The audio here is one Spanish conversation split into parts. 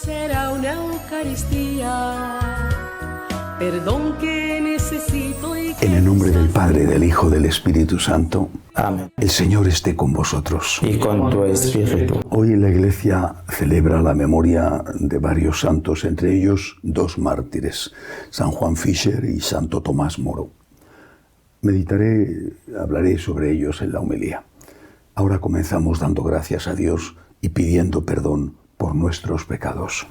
será una Eucaristía. Perdón que necesito y que En el nombre del Padre, del Hijo, del Espíritu Santo. Amén. El Señor esté con vosotros. Y con tu espíritu. Hoy la Iglesia celebra la memoria de varios santos, entre ellos 2 mártires, San Juan Fischer y Santo Tomás Moro. Hablaré sobre ellos en la homilía. Ahora comenzamos dando gracias a Dios y pidiendo perdón por nuestros pecados.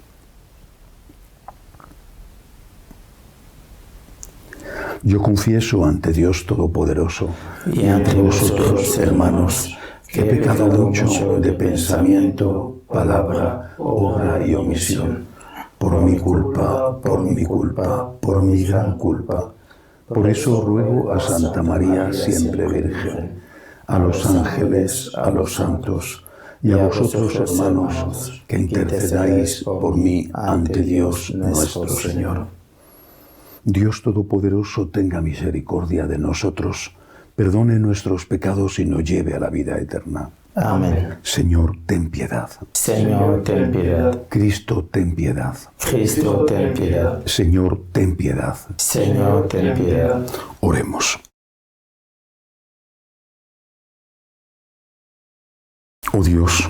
Yo confieso ante Dios Todopoderoso Y ante vosotros, hermanos, que he pecado mucho de pensamiento, palabra, obra y omisión, por mi culpa, por mi gran culpa. Por eso ruego a Santa María, siempre Virgen, a los ángeles, a los santos y a vosotros, hermanos, que intercedáis por mí ante Dios nuestro Señor. Dios Todopoderoso tenga misericordia de nosotros, perdone nuestros pecados y nos lleve a la vida eterna. Amén. Señor, ten piedad. Señor, ten piedad. Cristo, ten piedad. Cristo, ten piedad. Señor, ten piedad. Señor, ten piedad. Oremos. Oh Dios,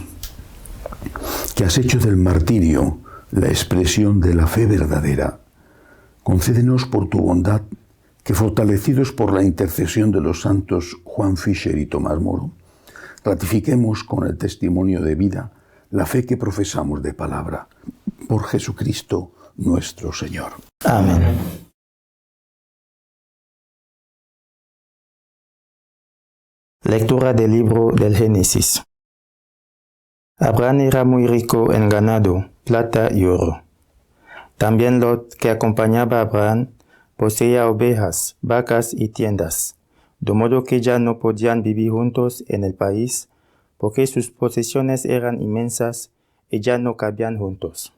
que has hecho del martirio la expresión de la fe verdadera, concédenos por tu bondad que, fortalecidos por la intercesión de los santos Juan Fischer y Tomás Moro, ratifiquemos con el testimonio de vida la fe que profesamos de palabra. Por Jesucristo nuestro Señor. Amén. Lectura del libro del Génesis. Abraham era muy rico en ganado, plata y oro. También Lot, que acompañaba a Abraham, poseía ovejas, vacas y tiendas, de modo que ya no podían vivir juntos en el país, porque sus posesiones eran inmensas y ya no cabían juntos.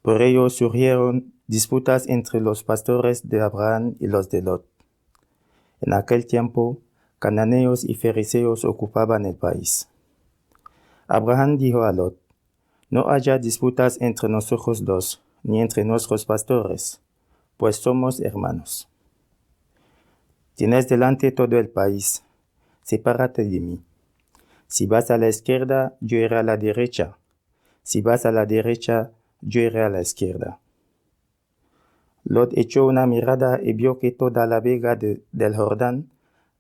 Por ello surgieron disputas entre los pastores de Abraham y los de Lot. En aquel tiempo, cananeos y fereceos ocupaban el país. Abraham dijo a Lot: no haya disputas entre nosotros dos, ni entre nuestros pastores, pues somos hermanos. Tienes delante todo el país, sepárate de mí. Si vas a la izquierda, yo iré a la derecha. Si vas a la derecha, yo iré a la izquierda. Lot echó una mirada y vio que toda la vega del Jordán,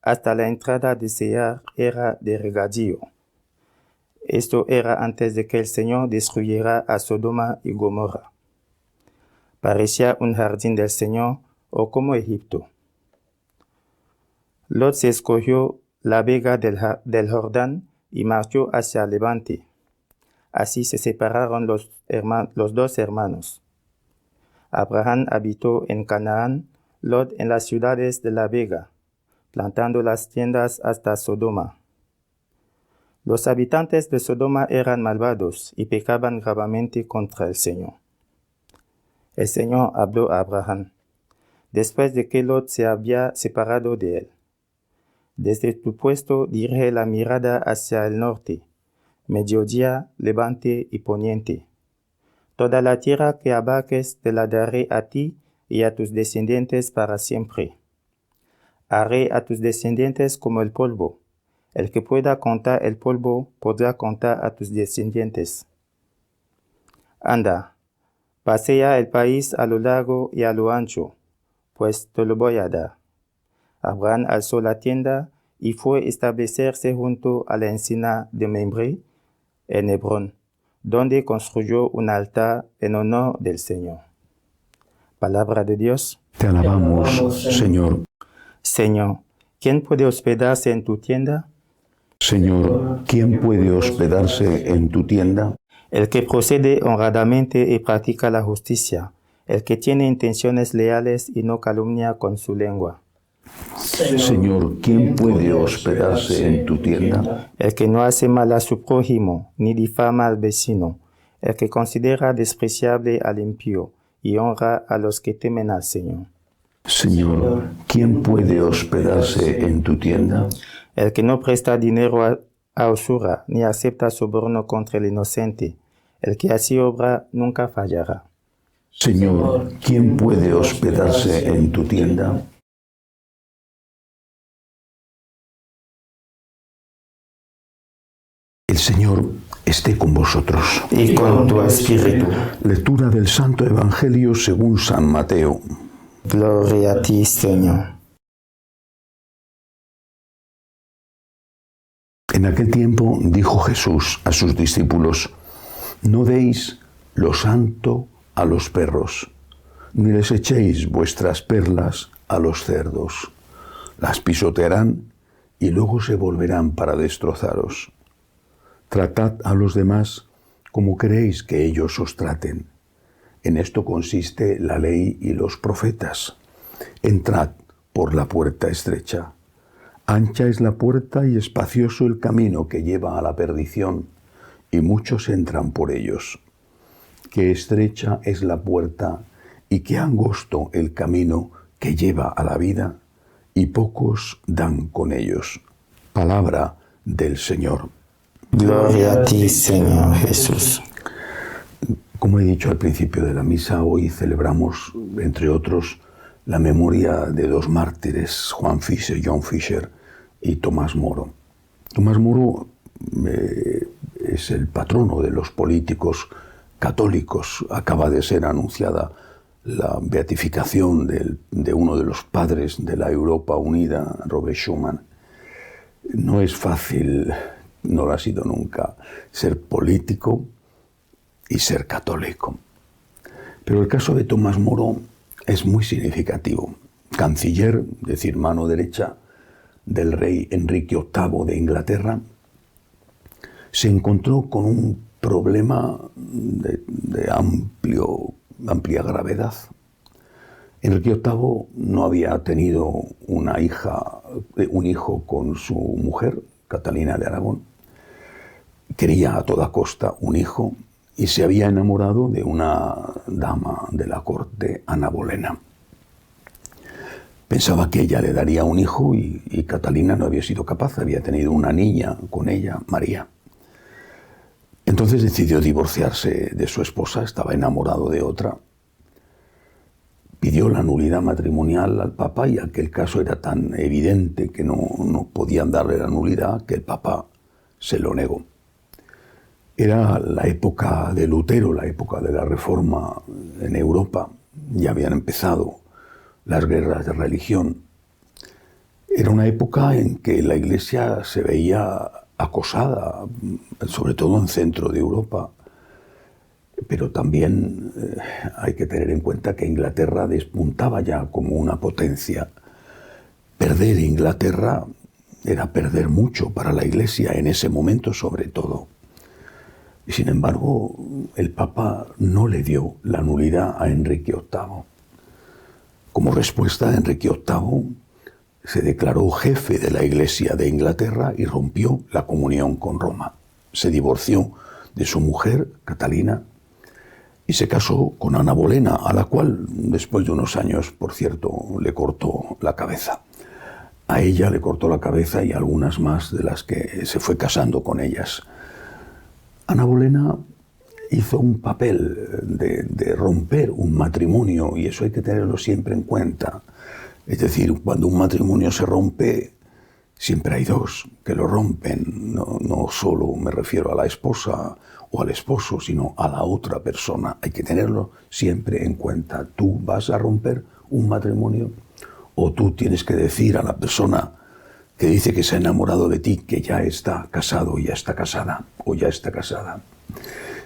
hasta la entrada de Seir, era de regadío. Esto era antes de que el Señor destruyera a Sodoma y Gomorra. Parecía un jardín del Señor, o como Egipto. Lot se escogió la vega del Jordán y marchó hacia el levante. Así se separaron los 2 hermanos. Abraham habitó en Canaán, Lot en las ciudades de la vega, plantando las tiendas hasta Sodoma. Los habitantes de Sodoma eran malvados y pecaban gravemente contra el Señor. El Señor habló a Abraham, después de que Lot se había separado de él: desde tu puesto dirige la mirada hacia el norte, mediodía, levante y poniente. Toda la tierra que abarques te la daré a ti y a tus descendientes para siempre. Haré a tus descendientes como el polvo. El que pueda contar el polvo podrá contar a tus descendientes. Anda, pasea el país a lo largo y a lo ancho, pues te lo voy a dar. Abraham alzó la tienda y fue a establecerse junto a la encina de Mamre, en Hebrón, donde construyó un altar en honor del Señor. Palabra de Dios. Te alabamos, Señor. Señor, ¿quién puede hospedarse en tu tienda? Señor, ¿quién puede hospedarse en tu tienda? El que procede honradamente y practica la justicia, el que tiene intenciones leales y no calumnia con su lengua. Señor, ¿quién puede hospedarse en tu tienda? El que no hace mal a su prójimo, ni difama al vecino, el que considera despreciable al impío y honra a los que temen al Señor. Señor, ¿quién puede hospedarse en tu tienda? El que no presta dinero a usura, ni acepta soborno contra el inocente, El que así obra nunca fallará. Señor, ¿quién puede hospedarse en tu tienda? El Señor esté con vosotros. Y con tu espíritu. Lectura del Santo Evangelio según San Mateo. Gloria a ti, Señor. En aquel tiempo dijo Jesús a sus discípulos: no deis lo santo a los perros, ni les echéis vuestras perlas a los cerdos. Las pisotearán y luego se volverán para destrozaros. Tratad a los demás como queréis que ellos os traten. En esto consiste la ley y los profetas. Entrad por la puerta estrecha. Ancha es la puerta y espacioso el camino que lleva a la perdición, y muchos entran por ellos. Qué estrecha es la puerta y qué angosto el camino que lleva a la vida, y pocos dan con ellos. Palabra del Señor. Gloria a ti, Señor Jesús. Como he dicho al principio de la misa, hoy celebramos, entre otros, la memoria de dos mártires, John Fisher y Tomás Moro. Tomás Moro es el patrono de los políticos católicos. Acaba de ser anunciada la beatificación de uno de los padres de la Europa unida, Robert Schuman. No es fácil, no lo ha sido nunca, ser político y ser católico. Pero el caso de Tomás Moro es muy significativo. Canciller, es decir, mano derecha del rey Enrique VIII de Inglaterra, se encontró con un problema de amplia gravedad. Enrique VIII no había tenido un hijo con su mujer, Catalina de Aragón. Quería a toda costa un hijo y se había enamorado de una dama de la corte, Ana Bolena. Pensaba que ella le daría un hijo y Catalina no había sido capaz, había tenido una niña con ella, María. Entonces decidió divorciarse de su esposa, estaba enamorado de otra. Pidió la nulidad matrimonial al Papa y aquel caso era tan evidente que no podían darle la nulidad que el Papa se lo negó. Era la época de Lutero, la época de la Reforma en Europa. Ya habían empezado las guerras de religión. Era una época en que la Iglesia se veía acosada, sobre todo en centro de Europa. Pero también hay que tener en cuenta que Inglaterra despuntaba ya como una potencia. Perder Inglaterra era perder mucho para la Iglesia en ese momento, sobre todo. Y sin embargo, el Papa no le dio la nulidad a Enrique VIII. Como respuesta, Enrique VIII se declaró jefe de la Iglesia de Inglaterra y rompió la comunión con Roma. Se divorció de su mujer, Catalina, y se casó con Ana Bolena, a la cual, después de unos años, por cierto, le cortó la cabeza. A ella le cortó la cabeza y algunas más de las que se fue casando con ellas. Ana Bolena hizo un papel de romper un matrimonio, y eso hay que tenerlo siempre en cuenta. Es decir, cuando un matrimonio se rompe, siempre hay dos que lo rompen. No solo me refiero a la esposa o al esposo, sino a la otra persona. Hay que tenerlo siempre en cuenta. Tú vas a romper un matrimonio o tú tienes que decir a la persona que dice que se ha enamorado de ti que ya está casado, ya está casada o ya está casada.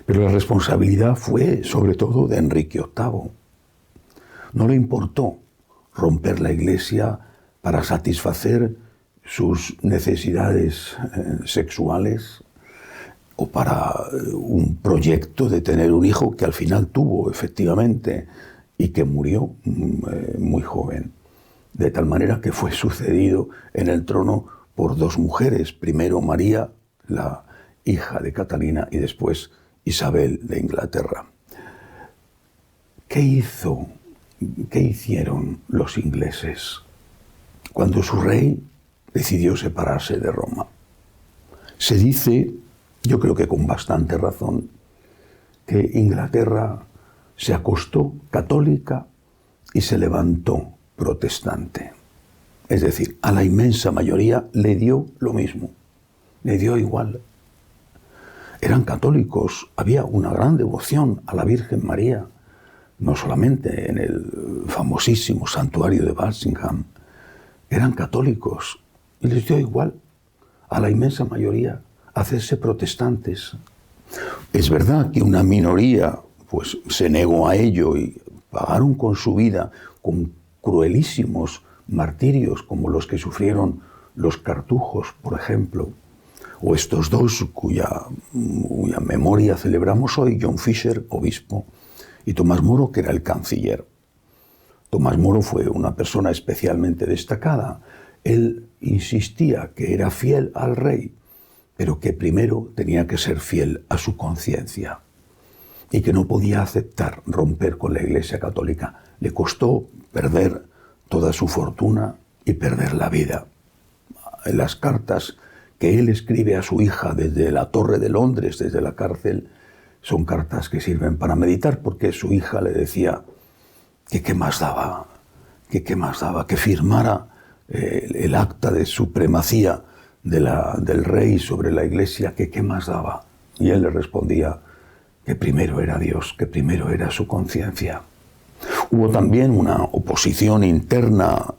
Pero la responsabilidad fue sobre todo de Enrique VIII. No le importó romper la Iglesia para satisfacer sus necesidades sexuales o para un proyecto de tener un hijo que al final tuvo efectivamente y que murió muy joven. De tal manera que fue sucedido en el trono por dos mujeres, primero María, la hija de Catalina, y después Isabel de Inglaterra. ¿Qué hicieron los ingleses cuando su rey decidió separarse de Roma? Se dice, yo creo que con bastante razón, que Inglaterra se acostó católica y se levantó protestante. Es decir, a la inmensa mayoría le dio lo mismo, le dio igual. Eran católicos, había una gran devoción a la Virgen María, no solamente en el famosísimo santuario de Walsingham, eran católicos y les dio igual a la inmensa mayoría hacerse protestantes. Es verdad que una minoría pues, se negó a ello y pagaron con su vida, con cruelísimos martirios como los que sufrieron los cartujos, por ejemplo, o estos dos cuya memoria celebramos hoy, John Fisher, obispo, y Tomás Moro, que era el canciller. Tomás Moro fue una persona especialmente destacada. Él insistía que era fiel al rey, pero que primero tenía que ser fiel a su conciencia y que no podía aceptar romper con la Iglesia Católica. Le costó perder toda su fortuna y perder la vida. En las cartas que él escribe a su hija desde la Torre de Londres, desde la cárcel, son cartas que sirven para meditar, porque su hija le decía que qué más daba, que firmara el acta de supremacía del rey sobre la Iglesia, que qué más daba. Y él le respondía que primero era Dios, que primero era su conciencia. Hubo también una oposición interna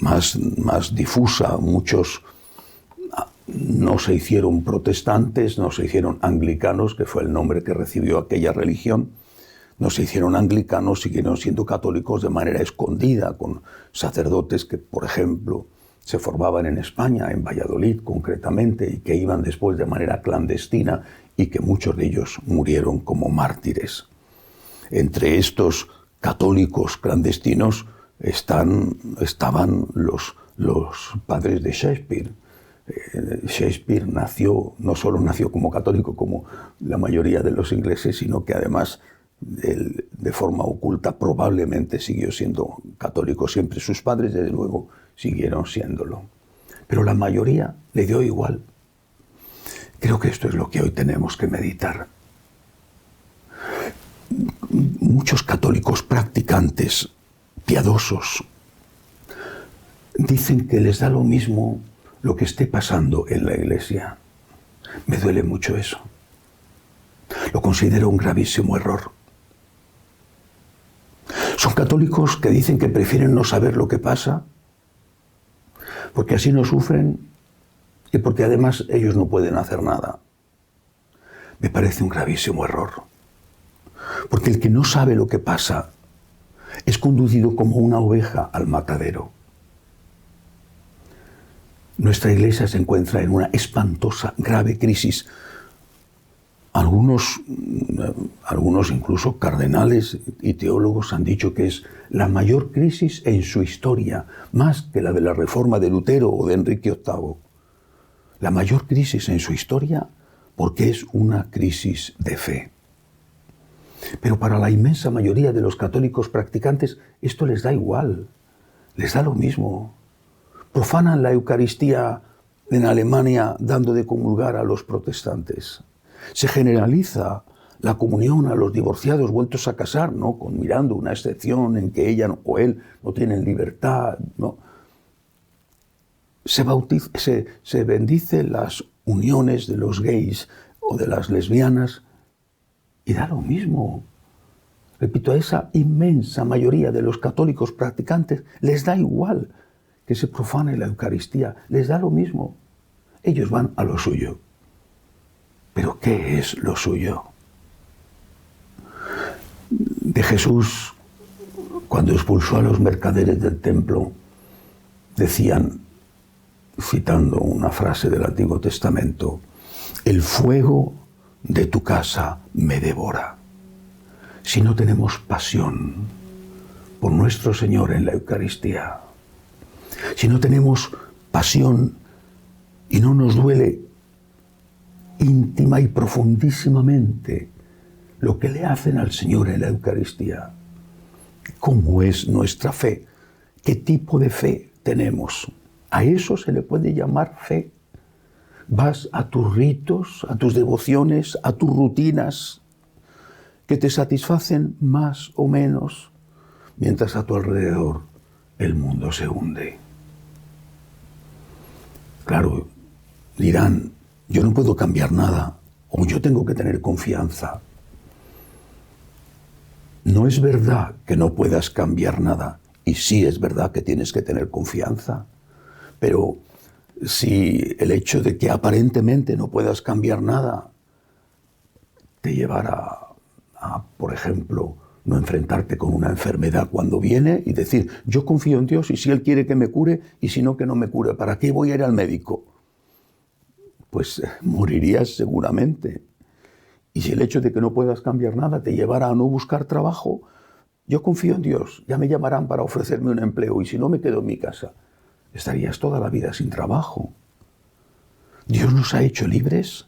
más difusa. Muchos no se hicieron protestantes, no se hicieron anglicanos, que fue el nombre que recibió aquella religión. No se hicieron anglicanos, siguieron siendo católicos de manera escondida, con sacerdotes que, por ejemplo, se formaban en España, en Valladolid concretamente, y que iban después de manera clandestina y que muchos de ellos murieron como mártires. Entre estos católicos clandestinos estaban los padres de Shakespeare. Shakespeare no solo nació como católico como la mayoría de los ingleses, sino que además él, de forma oculta, probablemente siguió siendo católico siempre. Sus padres, desde luego, siguieron siéndolo. Pero la mayoría le dio igual. Creo que esto es lo que hoy tenemos que meditar. Muchos católicos practicantes, piadosos, dicen que les da lo mismo lo que esté pasando en la Iglesia. Me duele mucho eso. Lo considero un gravísimo error. Son católicos que dicen que prefieren no saber lo que pasa, porque así no sufren y porque además ellos no pueden hacer nada. Me parece un gravísimo error. Porque el que no sabe lo que pasa es conducido como una oveja al matadero. Nuestra Iglesia se encuentra en una espantosa, grave crisis. Algunos incluso cardenales y teólogos han dicho que es la mayor crisis en su historia, más que la de la Reforma de Lutero o de Enrique VIII. La mayor crisis en su historia porque es una crisis de fe. Pero para la inmensa mayoría de los católicos practicantes esto les da igual, les da lo mismo. Profanan la Eucaristía en Alemania dando de comulgar a los protestantes. Se generaliza la comunión a los divorciados vueltos a casar, ¿no? Mirando una excepción en que ella o él no tienen libertad, ¿no? Se bendice las uniones de los gays o de las lesbianas y da lo mismo. Repito, a esa inmensa mayoría de los católicos practicantes les da igual que se profane la Eucaristía, les da lo mismo. Ellos van a lo suyo. ¿Pero qué es lo suyo? De Jesús, cuando expulsó a los mercaderes del templo, decían, citando una frase del Antiguo Testamento, el fuego de tu casa me devora. Si no tenemos pasión por nuestro Señor en la Eucaristía, si no tenemos pasión y no nos duele íntima y profundísimamente lo que le hacen al Señor en la Eucaristía, ¿cómo es nuestra fe? ¿Qué tipo de fe tenemos? A eso se le puede llamar fe. Vas a tus ritos, a tus devociones, a tus rutinas que te satisfacen más o menos, mientras a tu alrededor el mundo se hunde. Claro, dirán, yo no puedo cambiar nada, o yo tengo que tener confianza. No es verdad que no puedas cambiar nada, y sí es verdad que tienes que tener confianza, pero si el hecho de que aparentemente no puedas cambiar nada te llevara a, por ejemplo, no enfrentarte con una enfermedad cuando viene y decir, yo confío en Dios y si Él quiere que me cure y si no que no me cure, ¿para qué voy a ir al médico? Pues morirías seguramente. Y si el hecho de que no puedas cambiar nada te llevara a no buscar trabajo, yo confío en Dios, ya me llamarán para ofrecerme un empleo y si no me quedo en mi casa, estarías toda la vida sin trabajo. Dios nos ha hecho libres,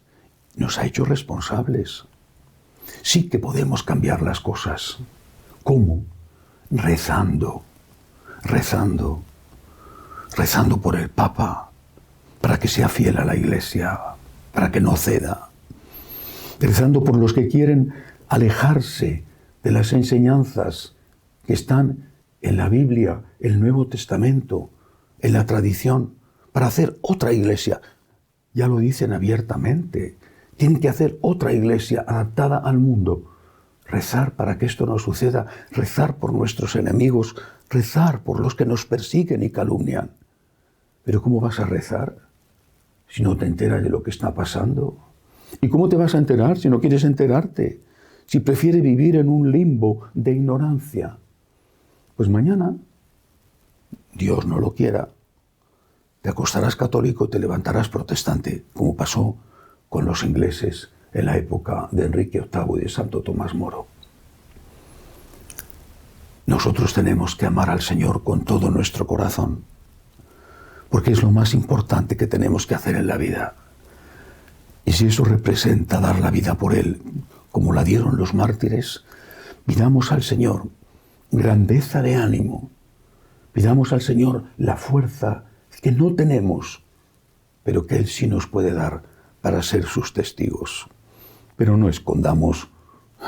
nos ha hecho responsables. Sí que podemos cambiar las cosas. ¿Cómo? Rezando por el Papa, para que sea fiel a la Iglesia, para que no ceda. Rezando por los que quieren alejarse de las enseñanzas que están en la Biblia, el Nuevo Testamento, en la tradición, para hacer otra iglesia. Ya lo dicen abiertamente. Tienen que hacer otra iglesia adaptada al mundo. Rezar para que esto no suceda, rezar por nuestros enemigos, rezar por los que nos persiguen y calumnian. Pero ¿cómo vas a rezar si no te enteras de lo que está pasando? ¿Y cómo te vas a enterar si no quieres enterarte? Si prefieres vivir en un limbo de ignorancia. Pues mañana, Dios no lo quiera, te acostarás católico y te levantarás protestante, como pasó con los ingleses en la época de Enrique VIII y de Santo Tomás Moro. Nosotros tenemos que amar al Señor con todo nuestro corazón, porque es lo más importante que tenemos que hacer en la vida. Y si eso representa dar la vida por Él, como la dieron los mártires, pidamos al Señor grandeza de ánimo, pidamos al Señor la fuerza que no tenemos, pero que Él sí nos puede dar para ser sus testigos. Pero no escondamos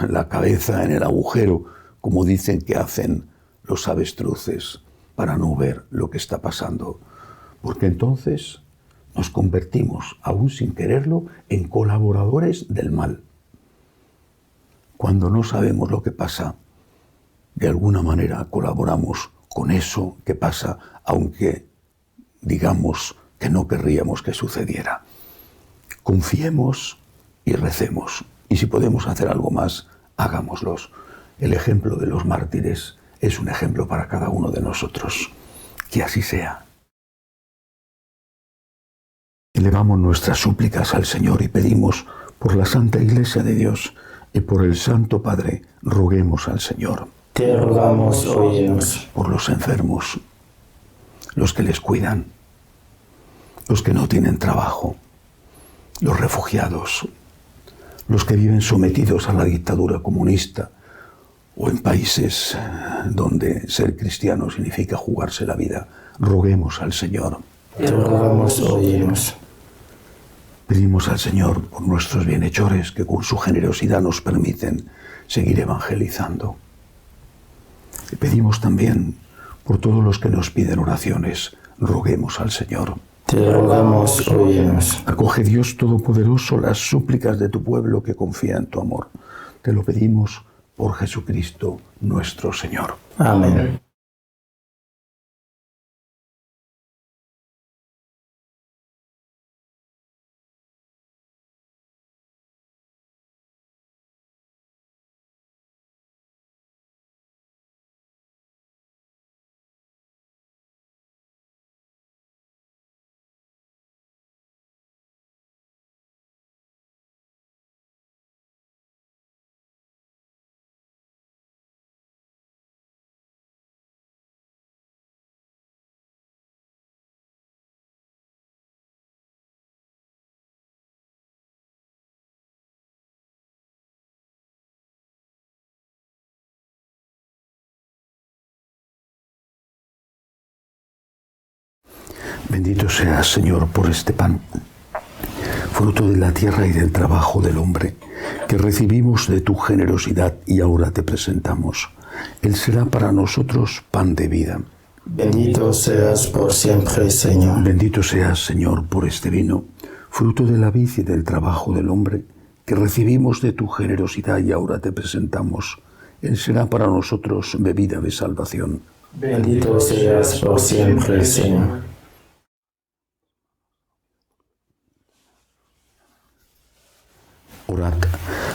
la cabeza en el agujero, como dicen que hacen los avestruces, para no ver lo que está pasando, porque entonces nos convertimos, aún sin quererlo, en colaboradores del mal. Cuando no sabemos lo que pasa, de alguna manera colaboramos con eso que pasa, aunque digamos que no querríamos que sucediera. Confiemos y recemos. Y si podemos hacer algo más, hagámoslo. El ejemplo de los mártires es un ejemplo para cada uno de nosotros. Que así sea. Elevamos nuestras súplicas al Señor y pedimos por la Santa Iglesia de Dios y por el Santo Padre, roguemos al Señor. Te rogamos, óyenos. Por los enfermos, los que les cuidan, los que no tienen trabajo, los refugiados, los que viven sometidos a la dictadura comunista o en países donde ser cristiano significa jugarse la vida. Roguemos al Señor. Te rogamos, óyenos. Pedimos al Señor por nuestros bienhechores que con su generosidad nos permiten seguir evangelizando. Y pedimos también por todos los que nos piden oraciones. Roguemos al Señor. Te rogamos, óyenos. Acoge, Dios Todopoderoso, las súplicas de tu pueblo que confía en tu amor. Te lo pedimos por Jesucristo nuestro Señor. Amén. Bendito seas, Señor, por este pan. fruto de la tierra y del trabajo del hombre, que recibimos de tu generosidad y ahora te presentamos. Él será para nosotros pan de vida. Bendito seas por siempre, Señor. Bendito seas, Señor, por este vino, fruto de la vid y del trabajo del hombre, que recibimos de tu generosidad y ahora te presentamos. Él será para nosotros bebida de salvación. Bendito seas por siempre, Señor. Orad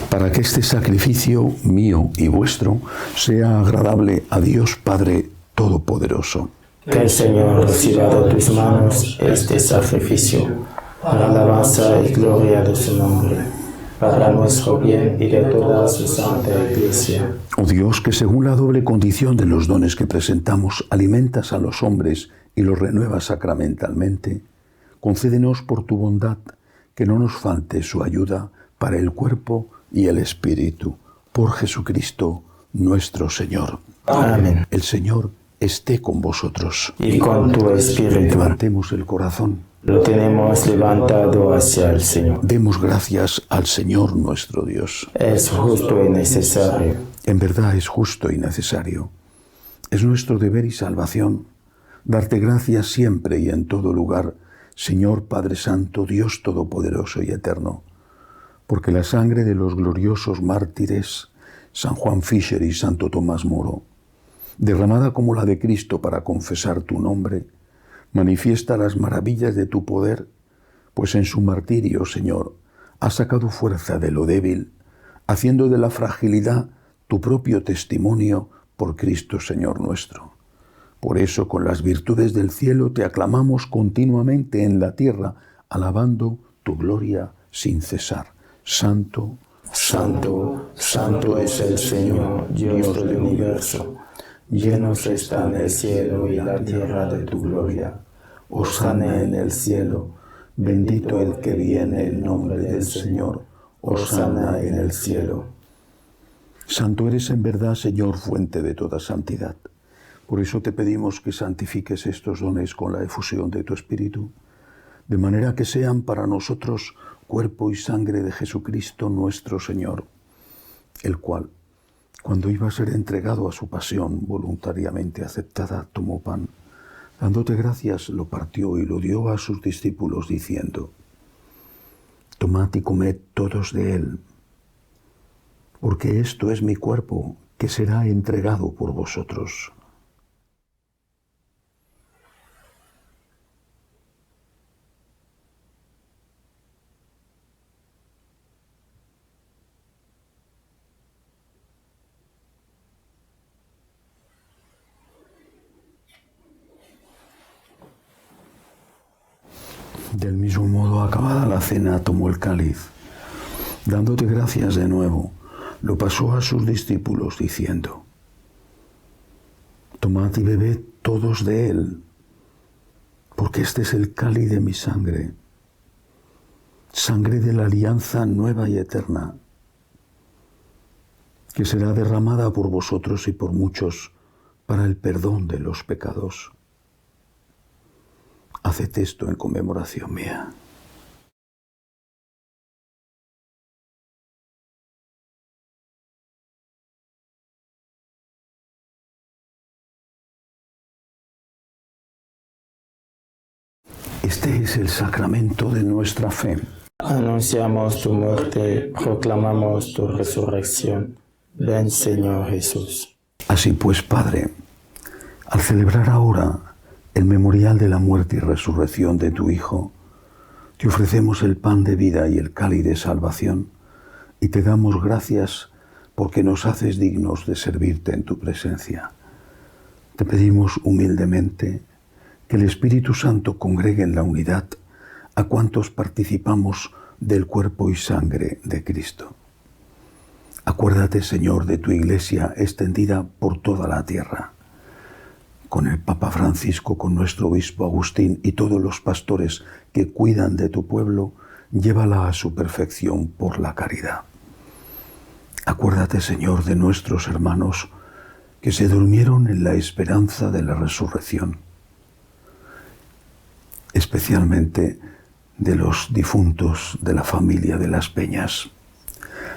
para que este sacrificio mío y vuestro sea agradable a Dios Padre Todopoderoso. Que el Señor reciba de tus manos este sacrificio, para alabanza y gloria de su nombre, para nuestro bien y de toda su santa Iglesia. Oh Dios, que según la doble condición de los dones que presentamos, alimentas a los hombres y los renuevas sacramentalmente, concédenos por tu bondad que no nos falte su ayuda para el cuerpo y el espíritu, por Jesucristo nuestro Señor. Amén. El Señor esté con vosotros. Y con tu espíritu. Levantemos el corazón. Lo tenemos levantado hacia el Señor. Demos gracias al Señor nuestro Dios. Es justo y necesario. En verdad es justo y necesario. Es nuestro deber y salvación darte gracias siempre y en todo lugar, Señor Padre Santo, Dios Todopoderoso y Eterno, porque la sangre de los gloriosos mártires San Juan Fischer y Santo Tomás Moro, derramada como la de Cristo para confesar tu nombre, manifiesta las maravillas de tu poder, pues en su martirio, Señor, has sacado fuerza de lo débil, haciendo de la fragilidad tu propio testimonio por Cristo Señor nuestro. Por eso, con las virtudes del cielo, te aclamamos continuamente en la tierra, alabando tu gloria sin cesar. Santo, santo, santo es el Señor, Dios del universo. Llenos están el cielo y la tierra de tu gloria. Hosana en el cielo, bendito el que viene en nombre del Señor. Hosana en el cielo. Santo eres en verdad, Señor, fuente de toda santidad. Por eso te pedimos que santifiques estos dones con la efusión de tu Espíritu, de manera que sean para nosotros cuerpo y sangre de Jesucristo nuestro Señor, el cual, cuando iba a ser entregado a su pasión voluntariamente aceptada, tomó pan. Dándote gracias, lo partió y lo dio a sus discípulos, diciendo: Tomad y comed todos de él, porque esto es mi cuerpo, que será entregado por vosotros. Del mismo modo, acabada la cena, tomó el cáliz. Dándote gracias de nuevo, lo pasó a sus discípulos, diciendo: Tomad y bebed todos de él, porque este es el cáliz de mi sangre, sangre de la alianza nueva y eterna, que será derramada por vosotros y por muchos para el perdón de los pecados. Haced esto en conmemoración mía. Este es el sacramento de nuestra fe. Anunciamos tu muerte, proclamamos tu resurrección. Ven, Señor Jesús. Así pues, Padre, al celebrar ahora el memorial de la muerte y resurrección de tu Hijo, te ofrecemos el pan de vida y el cáliz de salvación, y te damos gracias porque nos haces dignos de servirte en tu presencia. Te pedimos humildemente que el Espíritu Santo congregue en la unidad a cuantos participamos del cuerpo y sangre de Cristo. Acuérdate, Señor, de tu Iglesia extendida por toda la tierra, con el Papa Francisco, con nuestro obispo Agustín y todos los pastores que cuidan de tu pueblo, llévala a su perfección por la caridad. Acuérdate, Señor, de nuestros hermanos que se durmieron en la esperanza de la resurrección, especialmente de los difuntos de la familia de las Peñas.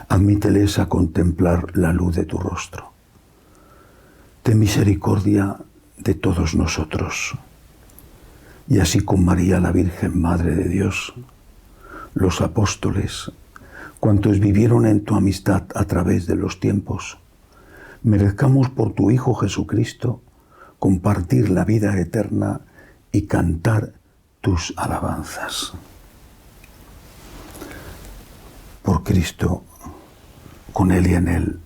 Admíteles a contemplar la luz de tu rostro. Ten misericordia de todos nosotros. Y así con María, la Virgen Madre de Dios, los apóstoles, cuantos vivieron en tu amistad a través de los tiempos, merezcamos por tu Hijo Jesucristo compartir la vida eterna y cantar tus alabanzas. Por Cristo, con Él y en Él,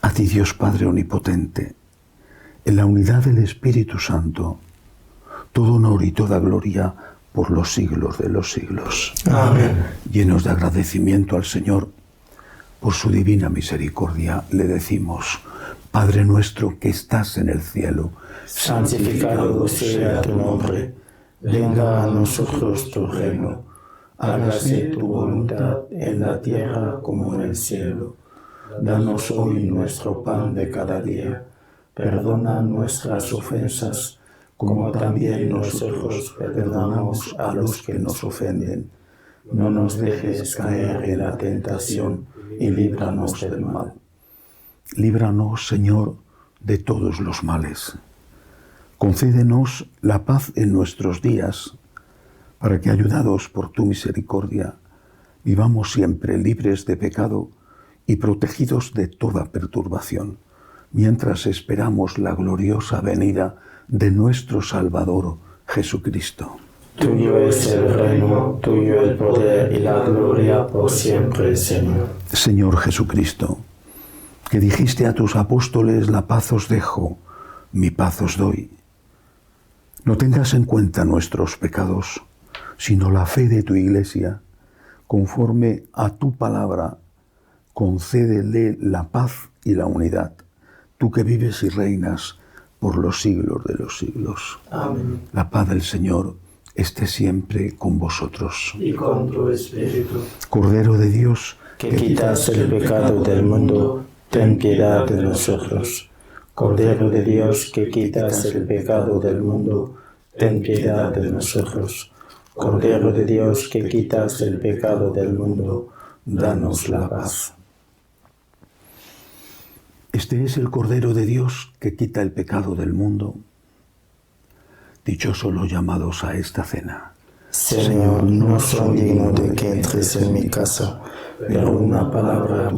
a ti Dios Padre Omnipotente, en la unidad del Espíritu Santo, todo honor y toda gloria por los siglos de los siglos. Amén. Llenos de agradecimiento al Señor por su divina misericordia, le decimos: Padre nuestro que estás en el cielo, Santificado sea tu nombre. Venga a nosotros tu reino. Hágase tu voluntad en la tierra como en el cielo. Danos hoy nuestro pan de cada día. Perdona nuestras ofensas, como también nosotros perdonamos a los que nos ofenden. No nos dejes caer en la tentación y líbranos del mal. líbranos, Señor, de todos los males. Concédenos la paz en nuestros días, para que, ayudados por tu misericordia, vivamos siempre libres de pecado y protegidos de toda perturbación, mientras esperamos la gloriosa venida de nuestro Salvador, Jesucristo. Tuyo es el reino, tuyo el poder y la gloria por siempre, Señor. Señor Jesucristo, que dijiste a tus apóstoles: la paz os dejo, mi paz os doy. No tengas en cuenta nuestros pecados, sino la fe de tu Iglesia. Conforme a tu palabra, concédele la paz y la unidad, tú que vives y reinas por los siglos de los siglos. Amén. La paz del Señor esté siempre con vosotros. Y con tu espíritu. Cordero de Dios, Que quitas el pecado del mundo, ten piedad de nosotros. Cordero de Dios, que quitas el pecado del mundo, ten piedad de nosotros. Cordero de Dios, que quitas el pecado del mundo, danos la paz. este es el Cordero de Dios que quita el pecado del mundo. Dichosos los llamados a esta cena. Señor, no soy digno de que entres en mi casa, pero una palabra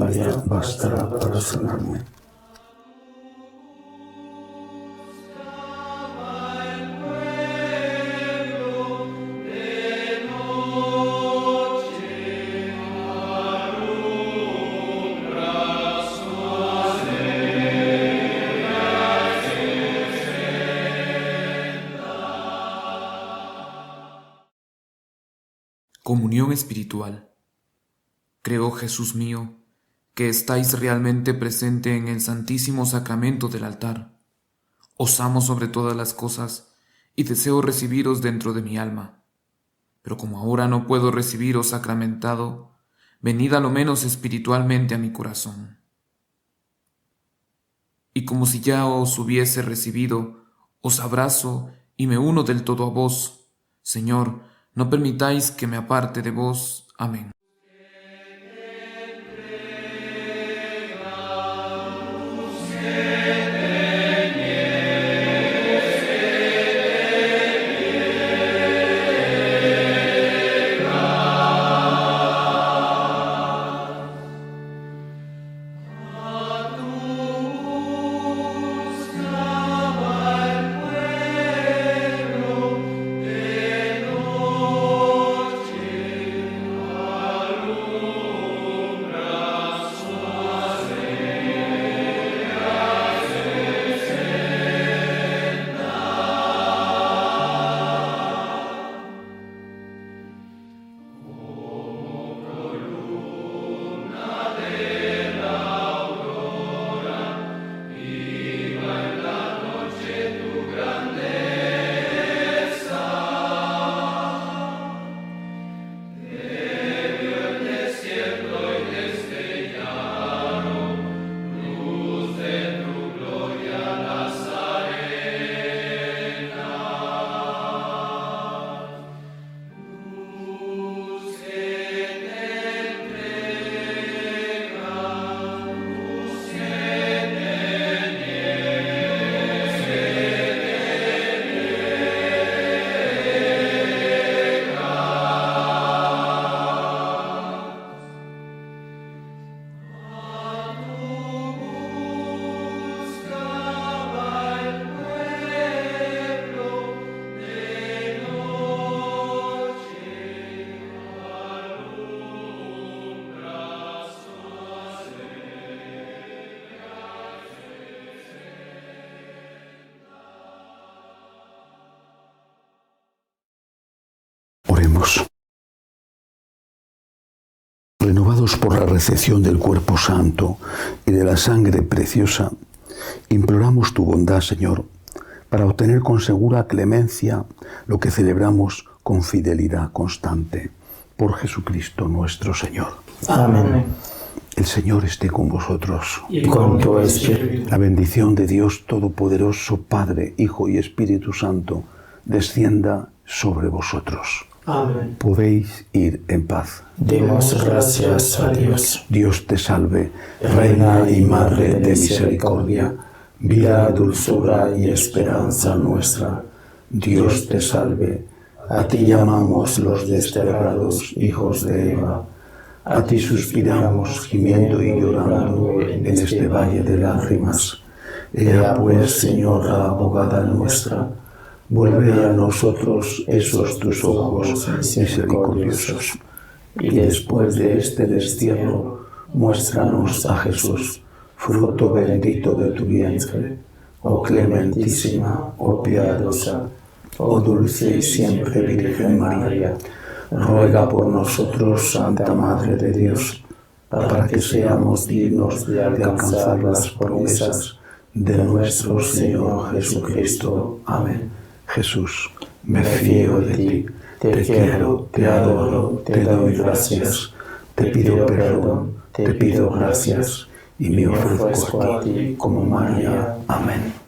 bastará para sanarme. Comunión espiritual. Creo, Jesús mío, que estáis realmente presente en el Santísimo Sacramento del altar. Os amo sobre todas las cosas y deseo recibiros dentro de mi alma. Pero como ahora no puedo recibiros sacramentado, venid a lo menos espiritualmente a mi corazón. Y como si ya os hubiese recibido, os abrazo y me uno del todo a vos. Señor, no permitáis que me aparte de vos. Amén. Oremos. Renovados por la recepción del cuerpo santo y de la sangre preciosa, imploramos tu bondad, Señor, para obtener con segura clemencia lo que celebramos con fidelidad constante. Por Jesucristo nuestro Señor. Amén. El Señor esté con vosotros. Y con tu espíritu. La bendición de Dios Todopoderoso, Padre, Hijo y Espíritu Santo, descienda sobre vosotros. Amén. Podéis ir en paz. Demos gracias a Dios. Dios te salve, Reina y Madre de misericordia, vida, dulzura y esperanza nuestra. Dios te salve, a ti llamamos los desterrados hijos de Eva. A ti suspiramos, gimiendo y llorando en este valle de lágrimas. Ea pues, Señora abogada nuestra, vuelve a nosotros esos tus ojos misericordiosos, y después de este destierro, muéstranos a Jesús, fruto bendito de tu vientre. Oh clementísima, oh piadosa, oh dulce y siempre Virgen María, ruega por nosotros, Santa Madre de Dios, para que seamos dignos de alcanzar las promesas de nuestro Señor Jesucristo. Amén. Jesús, me fío de ti, te quiero, te adoro, te doy gracias, te pido perdón, te pido gracias y me ofrezco a ti como María. Amén.